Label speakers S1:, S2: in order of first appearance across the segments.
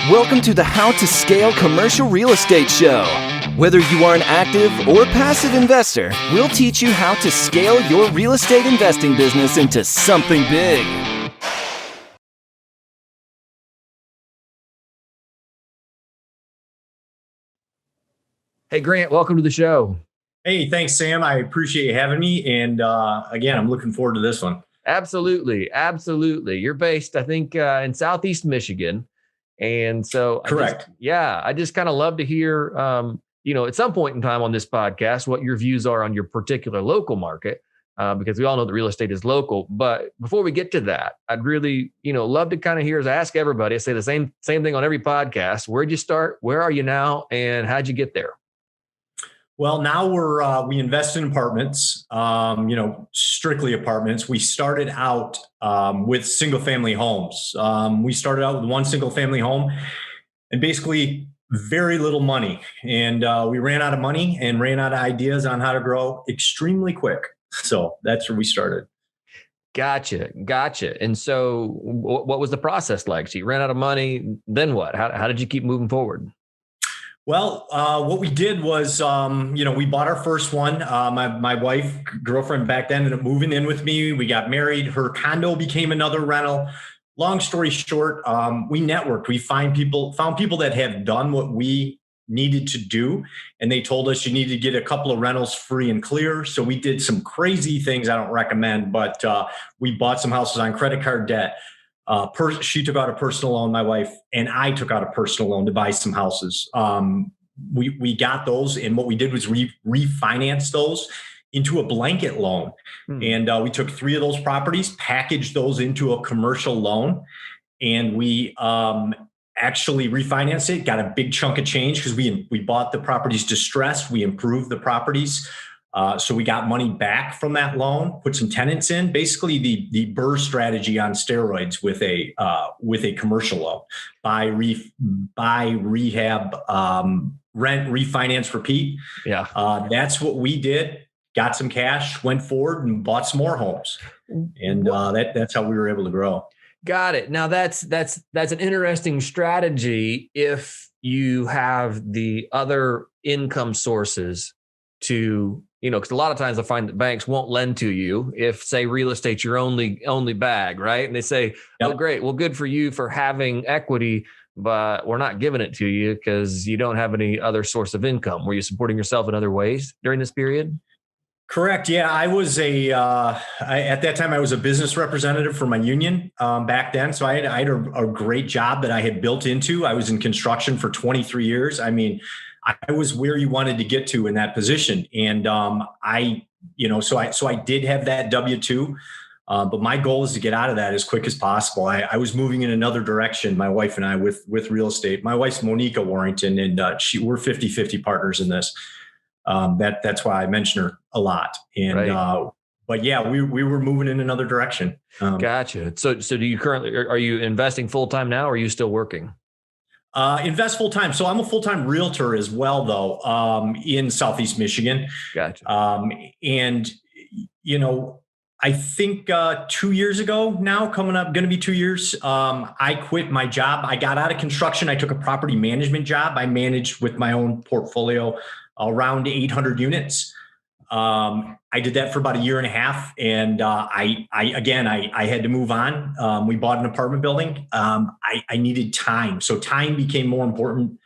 S1: Welcome to the How to Scale Commercial Real Estate Show. Whether you are an active or passive investor, we'll teach you how to scale your real estate investing business into something big.
S2: Hey, Grant, welcome to the show.
S3: Hey, thanks, Sam. I appreciate you having me. And again, I'm looking forward to this one.
S2: Absolutely. You're based, I think, in Southeast Michigan. And so
S3: Correct.
S2: I just kind of love to hear, at some point in time on this podcast, what your views are on your particular local market, because we all know that real estate is local. But before we get to that, I'd really, love to kind of hear, ask everybody, I say the same thing on every podcast. Where'd you start? Where are you now? And how'd you get there?
S3: Well, now we invest in apartments, strictly apartments. We started out with single family homes. We started out with one single family home and basically very little money. And we ran out of money and ran out of ideas on how to grow extremely quick. So that's where we started.
S2: Gotcha. And so what was the process like? So you ran out of money, then what? How did you keep moving forward?
S3: Well, what we did was, we bought our first one. My wife, girlfriend back then, ended up moving in with me. We got married. Her condo became another rental. Long story short, we networked. We found people that have done what we needed to do. And they told us you need to get a couple of rentals free and clear. So we did some crazy things I don't recommend, but we bought some houses on credit card debt. She took out a personal loan, my wife, and I took out a personal loan to buy some houses. We got those, and what we did was refinance those into a blanket loan. And we took 3 of those properties, packaged those into a commercial loan, and we actually refinanced it, got a big chunk of change because we bought the properties distressed. We improved the properties. So we got money back from that loan, put some tenants in, basically the Burr strategy on steroids with a commercial loan, buy, rehab, rent, refinance, repeat.
S2: Yeah.
S3: That's what we did. Got some cash, went forward and bought some more homes. And that's how we were able to grow.
S2: Got it. Now that's an interesting strategy if you have the other income sources to, because a lot of times I find that banks won't lend to you if, say, real estate's your only bag, right? And they say, "Oh, great, well, good for you for having equity, but we're not giving it to you because you don't have any other source of income." Were you supporting yourself in other ways during this period?
S3: Correct. Yeah, I was at that time I was a business representative for my union back then. So I had a great job that I had built into. I was in construction for 23 years. I mean, I was where you wanted to get to in that position. And so I did have that W-2, but my goal is to get out of that as quick as possible. I was moving in another direction, my wife and I, with real estate. My wife's Monica Warrington, and we're 50-50 partners in this. That's why I mention her a lot. And, right. But yeah, we were moving in another direction.
S2: Gotcha. So do you are you investing full-time now, or are you still working?
S3: Invest full-time. So I'm a full-time realtor as well, though, in Southeast Michigan.
S2: Gotcha.
S3: I think 2 years ago now, coming up, going to be 2 years, I quit my job. I got out of construction. I took a property management job. I managed with my own portfolio around 800 units. I did that for about a year and a half. And I had to move on. We bought an apartment building. I needed time. So time became more important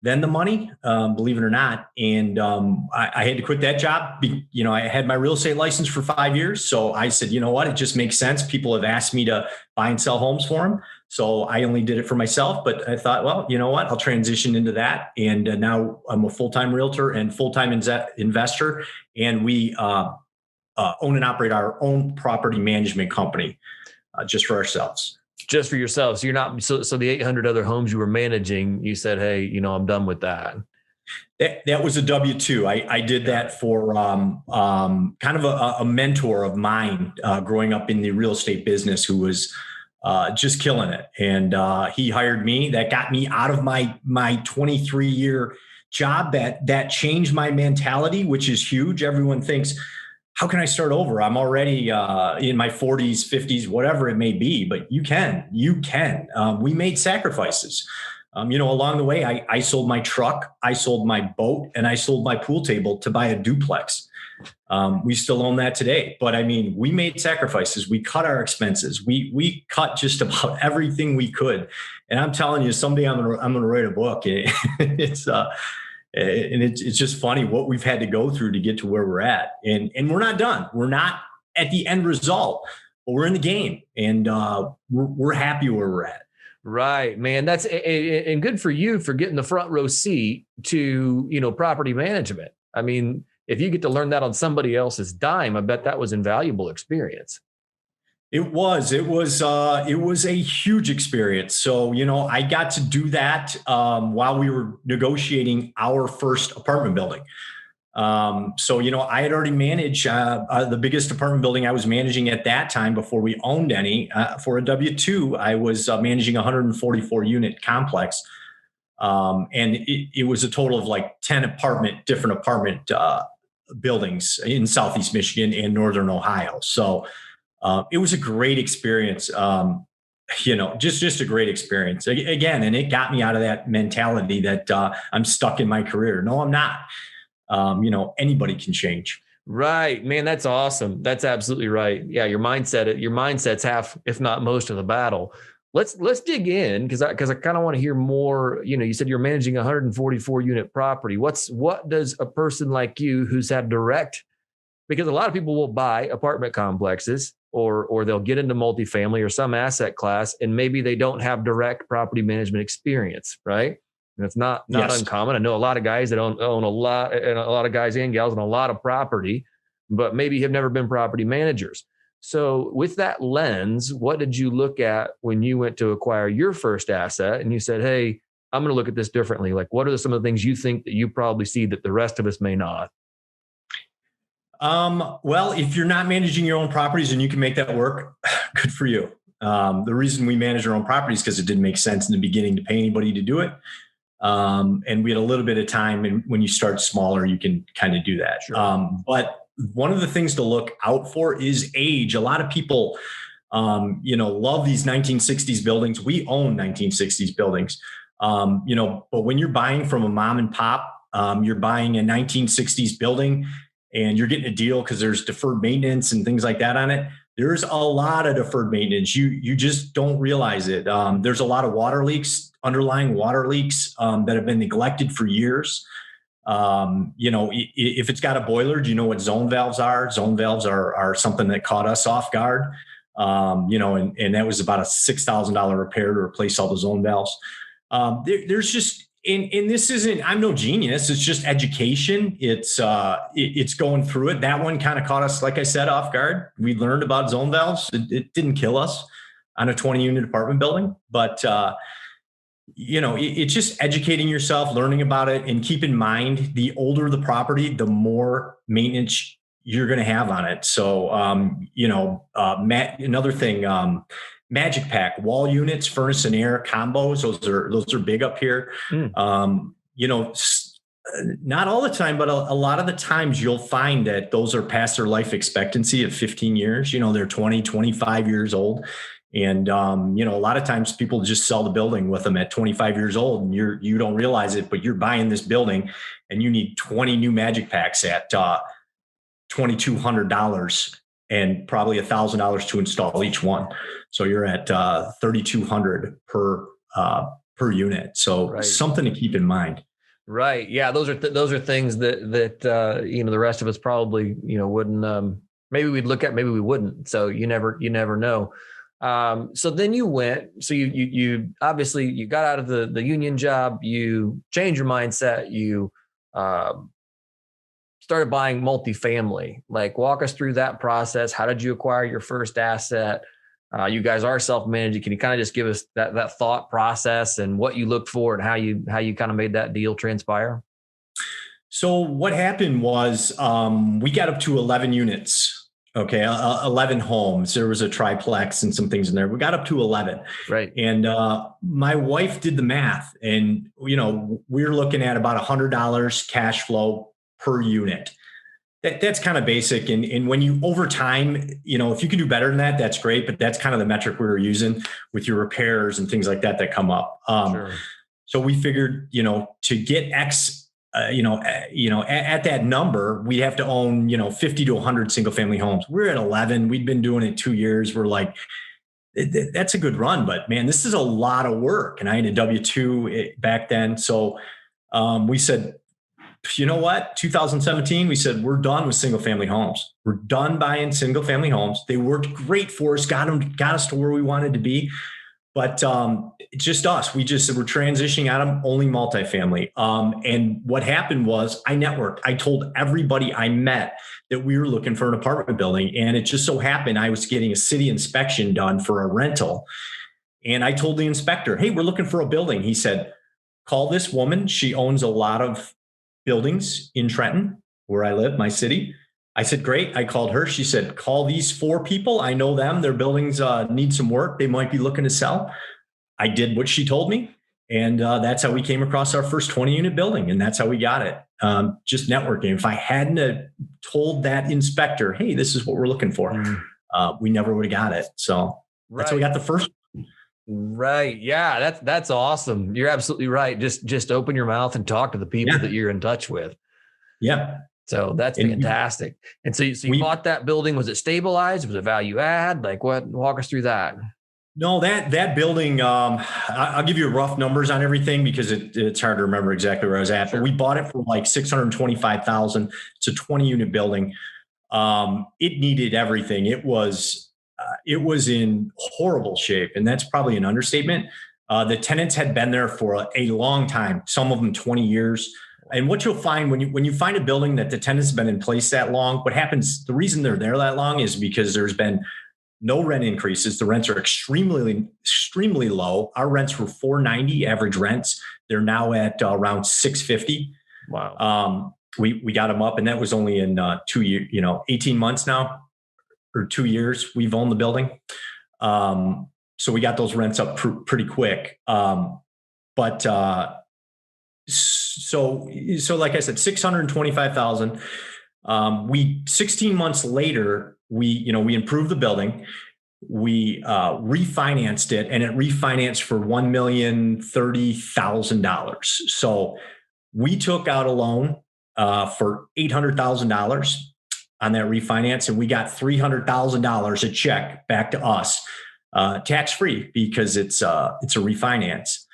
S3: than the money, believe it or not. And I had to quit that job. I had my real estate license for 5 years. So I said, you know what, it just makes sense. People have asked me to buy and sell homes for them. So I only did it for myself, but I thought, well, you know what, I'll transition into that. And now I'm a full-time realtor and full-time investor. And we own and operate our own property management company just for ourselves.
S2: Just for yourselves. You're not, so the 800 other homes you were managing, you said, hey, I'm done with that.
S3: That was a W-2. I did that for kind of a mentor of mine growing up in the real estate business who was just killing it. And he hired me. That got me out of my 23-year job. That changed my mentality, which is huge. Everyone thinks, how can I start over? I'm already in my 40s, 50s, whatever it may be, but you can. We made sacrifices. Along the way, I sold my truck, I sold my boat, and I sold my pool table to buy a duplex. We still own that today, but I mean, we made sacrifices. We cut our expenses. We cut just about everything we could. And I'm telling you, someday I'm gonna write a book. It's just funny what we've had to go through to get to where we're at. And we're not done. We're not at the end result, but we're in the game, and we're happy where we're at.
S2: Right, man. That's and good for you for getting the front row seat to, property management. I mean, if you get to learn that on somebody else's dime, I bet that was invaluable experience.
S3: It was a huge experience. So, I got to do that while we were negotiating our first apartment building. I had already managed the biggest apartment building I was managing at that time before we owned any. For a W-2, I was managing a 144 unit complex. And it was a total of like 10 different apartment buildings in Southeast Michigan and Northern Ohio. So it was a great experience. Just a great experience again. And it got me out of that mentality that I'm stuck in my career. No, I'm not. Anybody can change.
S2: Right, man. That's awesome. That's absolutely right. Yeah. Your mindset's half, if not most of the battle. Let's dig in because I kind of want to hear more. You said you're managing a 144 unit property. What does a person like you who's had direct, because a lot of people will buy apartment complexes or they'll get into multifamily or some asset class, and maybe they don't have direct property management experience, right? And it's not
S3: Yes.
S2: uncommon. I know a lot of guys that own a lot, and a lot of guys and gals own a lot of property, but maybe have never been property managers. So with that lens, what did you look at when you went to acquire your first asset and you said, hey, I'm going to look at this differently? Like, what are some of the things you think that you probably see that the rest of us may not?
S3: Well, if you're not managing your own properties and you can make that work, good for you. The reason we manage our own properties is because it didn't make sense in the beginning to pay anybody to do it. And we had a little bit of time, and when you start smaller, you can kind of do that.
S2: Sure.
S3: But one of the things to look out for is age. A lot of people, love these 1960s buildings. We own 1960s buildings, but when you're buying from a mom and pop, you're buying a 1960s building and you're getting a deal because there's deferred maintenance and things like that on it. There's a lot of deferred maintenance. You just don't realize it. There's a lot of underlying water leaks that have been neglected for years. If it's got a boiler, do you know what zone valves are? Zone valves are something that caught us off guard. And that was about a $6,000 repair to replace all the zone valves. There's just, and this isn't, I'm no genius. It's just education. It's going through it. That one kind of caught us, like I said, off guard. We learned about zone valves. It didn't kill us on a 20 unit apartment building, but, it's just educating yourself, learning about it, and keep in mind, the older the property, the more maintenance you're going to have on it. So, another thing, Magic Pack wall units, furnace and air combos. Those are big up here. Not all the time, but a lot of the times you'll find that those are past their life expectancy of 15 years. They're 20, 25 years old. And, a lot of times people just sell the building with them at 25 years old, and you don't realize it, but you're buying this building and you need 20 new Magic Packs at $2,200 and probably $1,000 to install each one. So you're at $3,200 per unit. So
S2: Right.
S3: Something to keep in mind.
S2: Right. Yeah. Those are things that the rest of us probably, wouldn't, maybe we'd look at, maybe we wouldn't. So you never know. So then you obviously you got out of the union job, you changed your mindset, you started buying multifamily. Like, walk us through that process. How did you acquire your first asset? You guys are self-managing. Can you kind of just give us that thought process and what you looked for and how you kind of made that deal transpire?
S3: So what happened was we got up to 11 units. Okay. 11 homes. There was a triplex and some things in there. We got up to 11.
S2: Right.
S3: And my wife did the math, and, we're looking at about $100 cash flow per unit. That's kind of basic. And when you, over time, if you can do better than that, that's great. But that's kind of the metric we were using with your repairs and things like that come up.
S2: Sure.
S3: So we figured, to get X, at that number, we'd have to own, 50 to 100 single family homes. We're at 11. We'd been doing it 2 years. We're like, that's a good run, but man, this is a lot of work. And I had a W-2 back then. So we said, you know what? 2017, we said, we're done with single family homes. We're done buying single family homes. They worked great for us, got us to where we wanted to be. But just us, we're transitioning out of only multifamily. And what happened was I networked. I told everybody I met that we were looking for an apartment building. And it just so happened I was getting a city inspection done for a rental. And I told the inspector, hey, we're looking for a building. He said, call this woman. She owns a lot of buildings in Trenton, where I live, my city. I said, great. I called her. She said, call these 4 people. I know them. Their buildings need some work. They might be looking to sell. I did what she told me. And that's how we came across our first 20 unit building. And that's how we got it. Just networking. If I hadn't told that inspector, hey, this is what we're looking for, we never would have got it. So that's how we got the first.
S2: Right. Yeah. That's awesome. You're absolutely right. Just open your mouth and talk to the people that you're in touch with.
S3: Yeah.
S2: So that's fantastic. And so you bought that building. Was it stabilized? Was it value add? Like what? Walk us through that.
S3: No, that building, I'll give you rough numbers on everything because it's hard to remember exactly where I was at, but we bought it for like $625,000. It's a 20 unit building. It needed everything. It was in horrible shape, and that's probably an understatement. The tenants had been there for a long time, some of them 20 years. And what you'll find when you find a building that the tenants have been in place that long, what happens, the reason they're there that long is because there's been no rent increases. The rents are extremely, extremely low. Our rents were $490 average rents. They're now at around $650.
S2: Wow.
S3: We got them up, and that was only in 2 years, 18 months now, or 2 years we've owned the building. So we got those rents up pretty quick. So like I said, $625,000. 16 months later, we improved the building. We refinanced it, and it refinanced for $1,030,000. So we took out a loan for $800,000 on that refinance, and we got $300,000 a check back to us, tax free, because it's a refinance.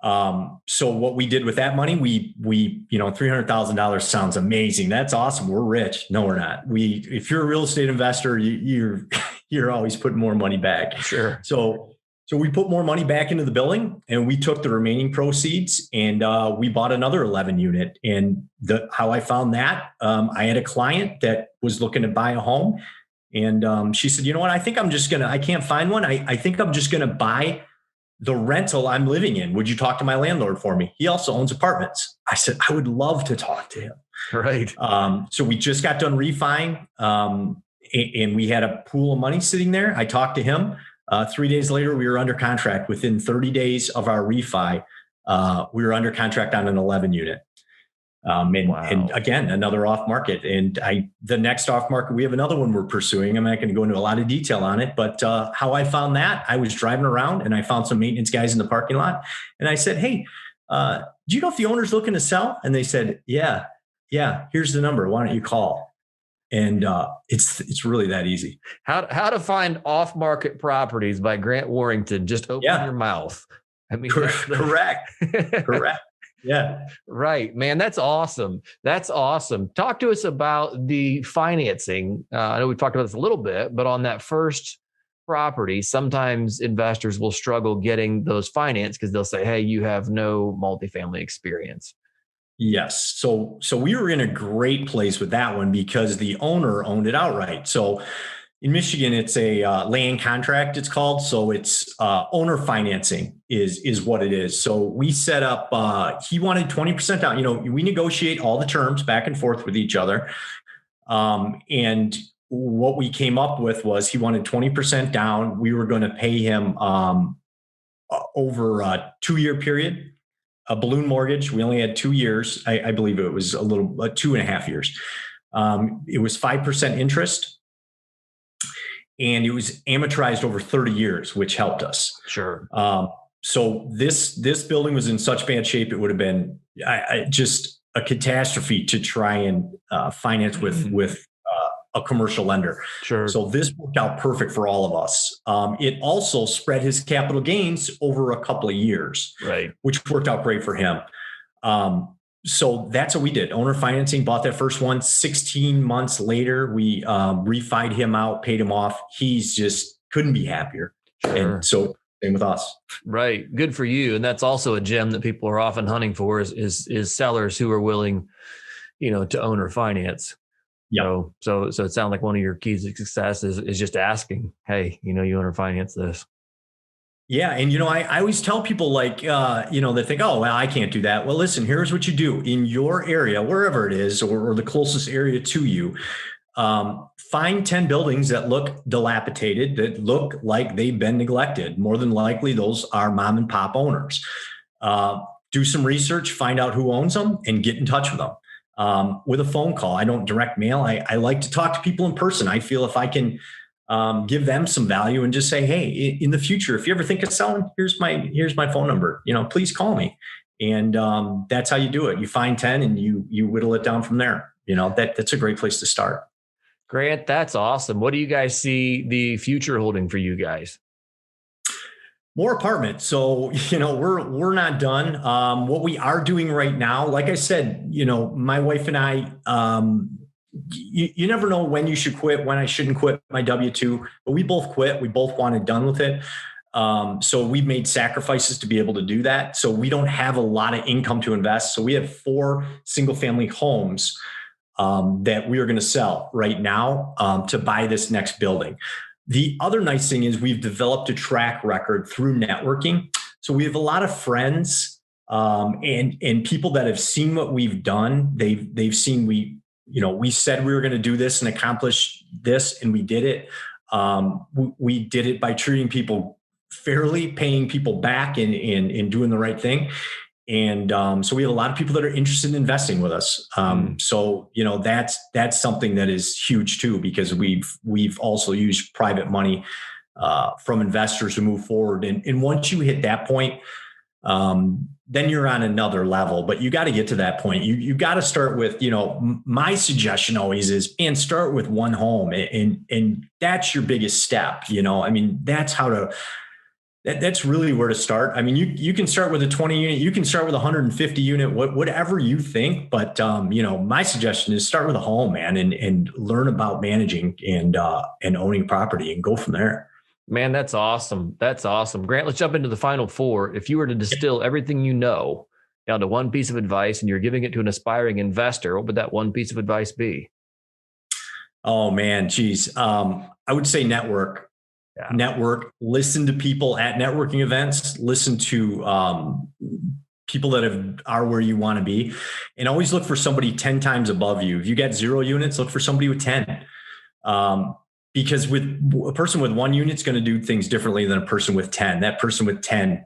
S3: So what we did with that money, we $300,000 sounds amazing. That's awesome. We're rich. No, we're not. If you're a real estate investor, you're always putting more money back.
S2: Sure.
S3: So we put more money back into the building, and we took the remaining proceeds, and we bought another 11 unit. And how I found that, I had a client that was looking to buy a home, and she said, you know what? I think I can't find one. I think I'm just going to buy the rental I'm living in. Would you talk to my landlord for me? He also owns apartments. I said, I would love to talk to him.
S2: Right.
S3: So we just got done refining, and we had a pool of money sitting there. I talked to him. 3 days later, we were under contract. Within 30 days of our refi, we were under contract on an 11 unit. And again, another off market. And the next off market, we have another one we're pursuing. I'm not going to go into a lot of detail on it, but how I found that, I was driving around and I found some maintenance guys in the parking lot. And I said, hey, do you know if the owner's looking to sell? And they said, yeah, here's the number. Why don't you call? And it's really that easy.
S2: How to find off market properties by Grant Warrington. Just open your mouth. I mean,
S3: correct. Yeah.
S2: Right, man. That's awesome. Talk to us about the financing. I know we've talked about this a little bit, but on that first property, sometimes investors will struggle getting those financed because they'll say, hey, you have no multifamily experience.
S3: Yes. So we were in a great place with that one because the owner owned it outright. So in Michigan, it's a land contract, it's called. So it's owner financing is what it is. So we set up, he wanted 20% down. We negotiate all the terms back and forth with each other. And what we came up with was he wanted 20% down. We were going to pay him over a 2-year period, a balloon mortgage. We only had 2 years. I believe it was 2.5 years. It was 5% interest. And it was amortized over 30 years, which helped us.
S2: Sure.
S3: So this building was in such bad shape, it would have been just a catastrophe to try and finance with a commercial lender.
S2: Sure.
S3: So this worked out perfect for all of us. It also spread his capital gains over a couple of years,
S2: right,
S3: which worked out great for him. So that's what we did. Owner financing, bought that first one. 16 months later, we refied him out, paid him off. He's just couldn't be happier.
S2: Sure.
S3: And so same with us.
S2: Right. Good for you. And that's also a gem that people are often hunting for is sellers who are willing, to own or finance.
S3: Yeah.
S2: So it sounds like one of your keys to success is just asking, hey, you own or finance this.
S3: Yeah. And, I always tell people they think, oh, well, I can't do that. Well, listen, here's what you do in your area, wherever it is, or the closest area to you. Find 10 buildings that look dilapidated, that look like they've been neglected. More than likely, those are mom and pop owners. Do some research, find out who owns them, and get in touch with them with a phone call. I don't direct mail. I like to talk to people in person. I feel if I can give them some value and just say, hey, in the future, if you ever think of selling, here's my phone number. Please call me. And that's how you do it. You find 10 and you whittle it down from there. That's a great place to start.
S2: Grant, that's awesome. What do you guys see the future holding for you guys?
S3: More apartments. So, we're not done. What we are doing right now, like I said, my wife and I, you never know when you should quit, when I shouldn't quit my W-2, but we both quit. We both wanted done with it. So we've made sacrifices to be able to do that. So we don't have a lot of income to invest. So we have 4 single family homes that we are going to sell right now to buy this next building. The other nice thing is we've developed a track record through networking. So we have a lot of friends and people that have seen what we've done. They've seen we said we were going to do this and accomplish this, and we did it. We did it by treating people fairly, paying people back, and doing the right thing. And so we have a lot of people that are interested in investing with us. So that's something that is huge too, because we've also used private money from investors to move forward. And once you hit that point, then you're on another level. But you got to get to that point. You got to start with, my suggestion always is, and start with one home, and that's your biggest step. That's really where to start. I mean, you can start with a 20 unit, you can start with 150 unit, whatever you think. But, my suggestion is start with a home, man, and learn about managing and owning property and go from there.
S2: Man, that's awesome. That's awesome. Grant, let's jump into the final 4. If you were to distill everything down to one piece of advice and you're giving it to an aspiring investor, what would that one piece of advice be?
S3: Oh, man, geez. I would say network. Yeah. Network, listen to people at networking events, listen to people that are where you want to be, and always look for somebody 10 times above you. If you got 0 units, look for somebody with 10. Because with a person with 1 unit is going to do things differently than a person with 10. That person with 10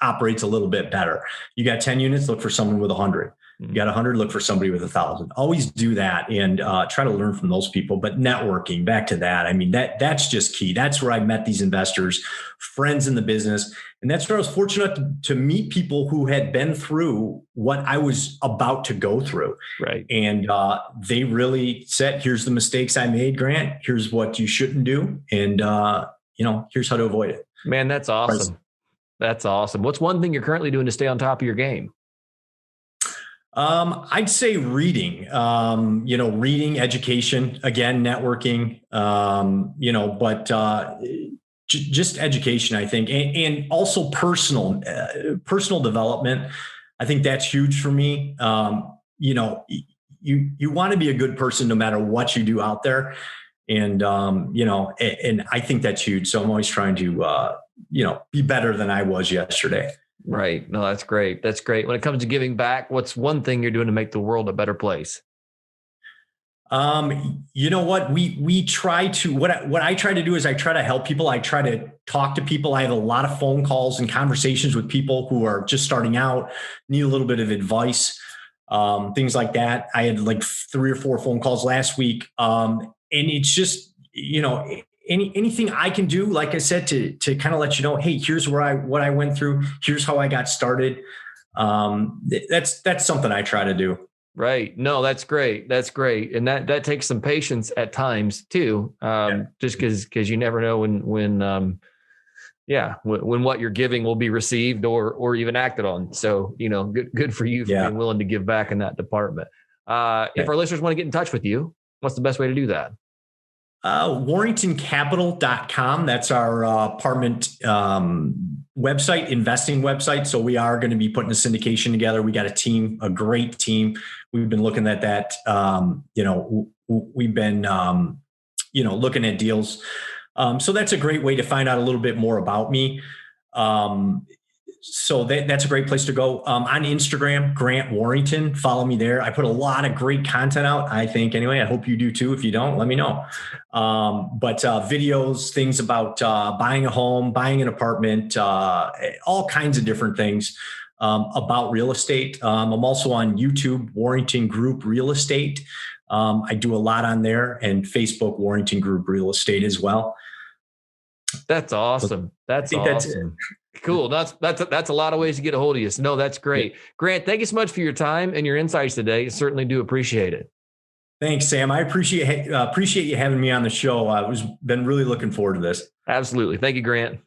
S3: operates a little bit better. You got 10 units, look for someone with 100. You got 100, look for somebody with 1,000. Always do that and try to learn from those people. But networking, back to that. I mean, that's just key. That's where I met these investors, friends in the business. And that's where I was fortunate to meet people who had been through what I was about to go through. Right. And they really said, here's the mistakes I made, Grant. Here's what you shouldn't do. And, here's how to avoid it.
S2: Man, that's awesome. That's awesome. What's one thing you're currently doing to stay on top of your game?
S3: I'd say reading, reading, education, again, networking, just education, I think, and also personal development. I think that's huge for me. You want to be a good person no matter what you do out there. And, and I think that's huge. So I'm always trying to, be better than I was yesterday.
S2: Right. No, that's great. That's great. When it comes to giving back, what's one thing you're doing to make the world a better place?
S3: You know what? We try to, what I try to do is I try to help people. I try to talk to people. I have a lot of phone calls and conversations with people who are just starting out, need a little bit of advice, things like that. I had like 3 or 4 phone calls last week. And it's just, anything I can do, like I said, to kind of let you know, hey, here's what I went through. Here's how I got started. That's something I try to do.
S2: Right. No, that's great. That's great. And that takes some patience at times too. Just because you never know when what you're giving will be received or even acted on. So, good for you for being willing to give back in that department. If our listeners want to get in touch with you, what's the best way to do that?
S3: Warringtoncapital.com. That's our apartment website, investing website. So we are going to be putting a syndication together. We got a team, a great team. We've been looking at that. We've been, looking at deals. So that's a great way to find out a little bit more about me. So that's a great place to go. On Instagram, Grant Warrington, follow me there. I put a lot of great content out, I think, anyway. I hope you do too. If you don't, let me know. But videos, things about buying a home, buying an apartment, all kinds of different things about real estate. I'm also on YouTube, Warrington Group Real Estate. I do a lot on there, and Facebook, Warrington Group Real Estate as well.
S2: That's awesome. That's awesome. Cool. That's a lot of ways to get a hold of you. So no, that's great. Yeah. Grant, thank you so much for your time and your insights today. Certainly do appreciate it.
S3: Thanks, Sam. I appreciate you having me on the show. Been really looking forward to this.
S2: Absolutely. Thank you, Grant.